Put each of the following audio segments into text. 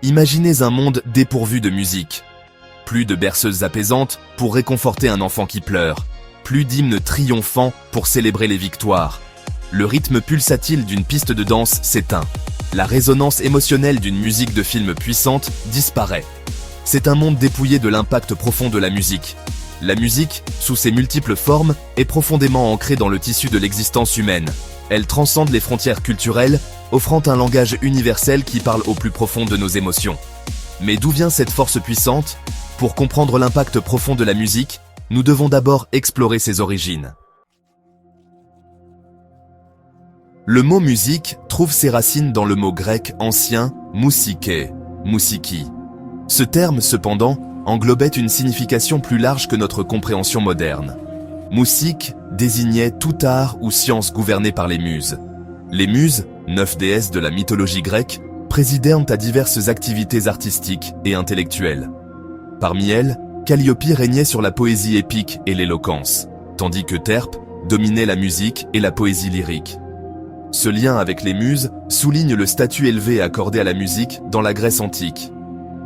Imaginez un monde dépourvu de musique. Plus de berceuses apaisantes pour réconforter un enfant qui pleure. Plus d'hymnes triomphants pour célébrer les victoires. Le rythme pulsatile d'une piste de danse s'éteint. La résonance émotionnelle d'une musique de film puissante disparaît. C'est un monde dépouillé de l'impact profond de la musique. La musique, sous ses multiples formes, est profondément ancrée dans le tissu de l'existence humaine. Elle transcende les frontières culturelles, offrant un langage universel qui parle au plus profond de nos émotions. Mais d'où vient cette force puissante ? Pour comprendre l'impact profond de la musique, nous devons d'abord explorer ses origines. Le mot musique trouve ses racines dans le mot grec ancien mousike, mousiki. Ce terme, cependant, englobait une signification plus large que notre compréhension moderne. Mousik désignait tout art ou science gouvernée par les muses. Les muses, 9 déesses de la mythologie grecque, présidaient à diverses activités artistiques et intellectuelles. Parmi elles, Calliope régnait sur la poésie épique et l'éloquence, tandis que Terpe dominait la musique et la poésie lyrique. Ce lien avec les muses souligne le statut élevé accordé à la musique dans la Grèce antique.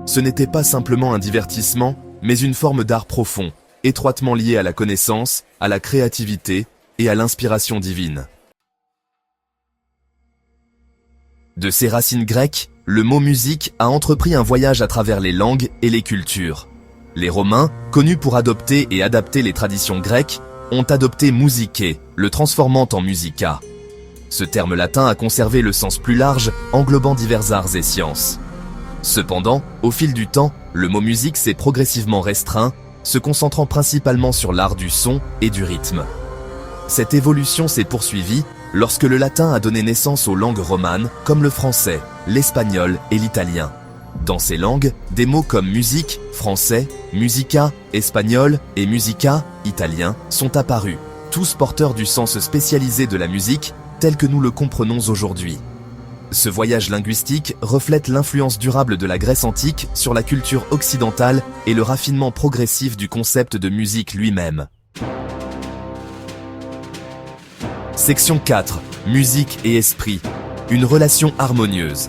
Ce n'était pas simplement un divertissement, mais une forme d'art profond, étroitement liée à la connaissance, à la créativité et à l'inspiration divine. De ses racines grecques, le mot musique a entrepris un voyage à travers les langues et les cultures. Les Romains, connus pour adopter et adapter les traditions grecques, ont adopté musique, le transformant en musica. Ce terme latin a conservé le sens plus large, englobant divers arts et sciences. Cependant, au fil du temps, le mot musique s'est progressivement restreint, se concentrant principalement sur l'art du son et du rythme. Cette évolution s'est poursuivie lorsque le latin a donné naissance aux langues romanes comme le français, l'espagnol et l'italien. Dans ces langues, des mots comme musique, français, musica, espagnol et musica, italien, sont apparus, tous porteurs du sens spécialisé de la musique tel que nous le comprenons aujourd'hui. Ce voyage linguistique reflète l'influence durable de la Grèce antique sur la culture occidentale et le raffinement progressif du concept de musique lui-même. Section 4. Musique et esprit. Une relation harmonieuse.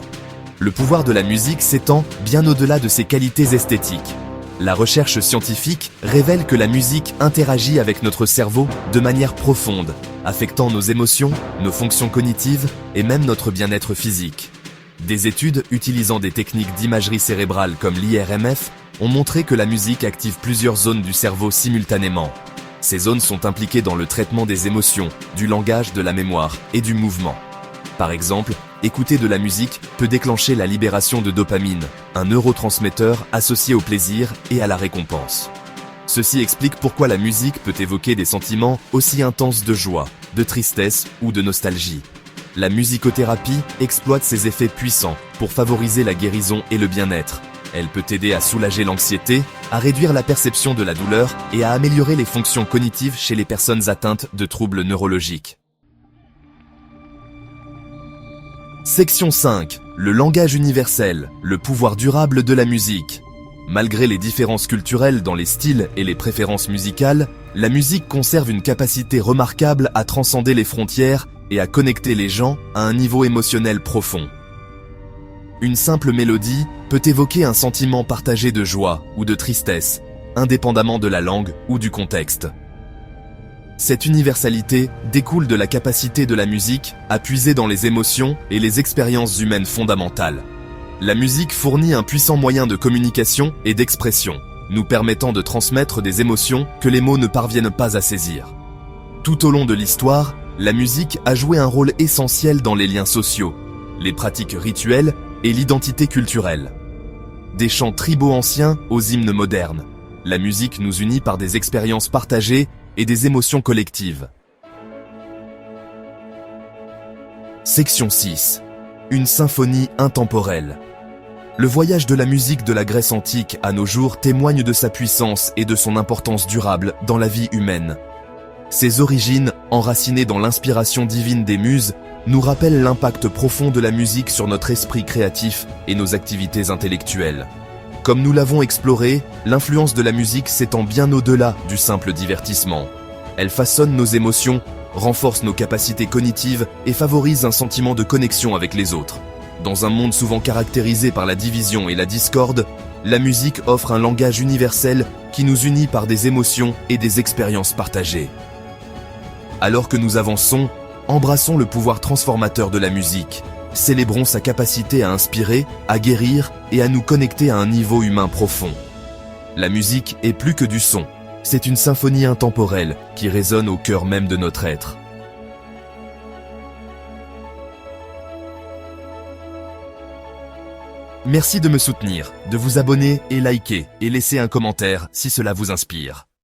Le pouvoir de la musique s'étend bien au-delà de ses qualités esthétiques. La recherche scientifique révèle que la musique interagit avec notre cerveau de manière profonde, affectant nos émotions, nos fonctions cognitives et même notre bien-être physique. Des études utilisant des techniques d'imagerie cérébrale comme l'IRMF ont montré que la musique active plusieurs zones du cerveau simultanément. Ces zones sont impliquées dans le traitement des émotions, du langage, de la mémoire et du mouvement. Par exemple, écouter de la musique peut déclencher la libération de dopamine, un neurotransmetteur associé au plaisir et à la récompense. Ceci explique pourquoi la musique peut évoquer des sentiments aussi intenses de joie, de tristesse ou de nostalgie. La musicothérapie exploite ces effets puissants pour favoriser la guérison et le bien-être. Elle peut aider à soulager l'anxiété, à réduire la perception de la douleur et à améliorer les fonctions cognitives chez les personnes atteintes de troubles neurologiques. Section 5. Le langage universel, le pouvoir durable de la musique. Malgré les différences culturelles dans les styles et les préférences musicales, la musique conserve une capacité remarquable à transcender les frontières et à connecter les gens à un niveau émotionnel profond. Une simple mélodie peut évoquer un sentiment partagé de joie ou de tristesse, indépendamment de la langue ou du contexte. Cette universalité découle de la capacité de la musique à puiser dans les émotions et les expériences humaines fondamentales. La musique fournit un puissant moyen de communication et d'expression, nous permettant de transmettre des émotions que les mots ne parviennent pas à saisir. Tout au long de l'histoire, la musique a joué un rôle essentiel dans les liens sociaux, les pratiques rituelles et l'identité culturelle. Des chants tribaux anciens aux hymnes modernes, la musique nous unit par des expériences partagées et des émotions collectives. Section 6. Une symphonie intemporelle. Le voyage de la musique de la Grèce antique à nos jours témoigne de sa puissance et de son importance durable dans la vie humaine. Ses origines, enracinées dans l'inspiration divine des muses, nous rappellent l'impact profond de la musique sur notre esprit créatif et nos activités intellectuelles. Comme nous l'avons exploré, l'influence de la musique s'étend bien au-delà du simple divertissement. Elle façonne nos émotions, renforce nos capacités cognitives et favorise un sentiment de connexion avec les autres. Dans un monde souvent caractérisé par la division et la discorde, la musique offre un langage universel qui nous unit par des émotions et des expériences partagées. Alors que nous avançons, embrassons le pouvoir transformateur de la musique. Célébrons sa capacité à inspirer, à guérir et à nous connecter à un niveau humain profond. La musique est plus que du son, c'est une symphonie intemporelle qui résonne au cœur même de notre être. Merci de me soutenir, de vous abonner et liker et laisser un commentaire si cela vous inspire.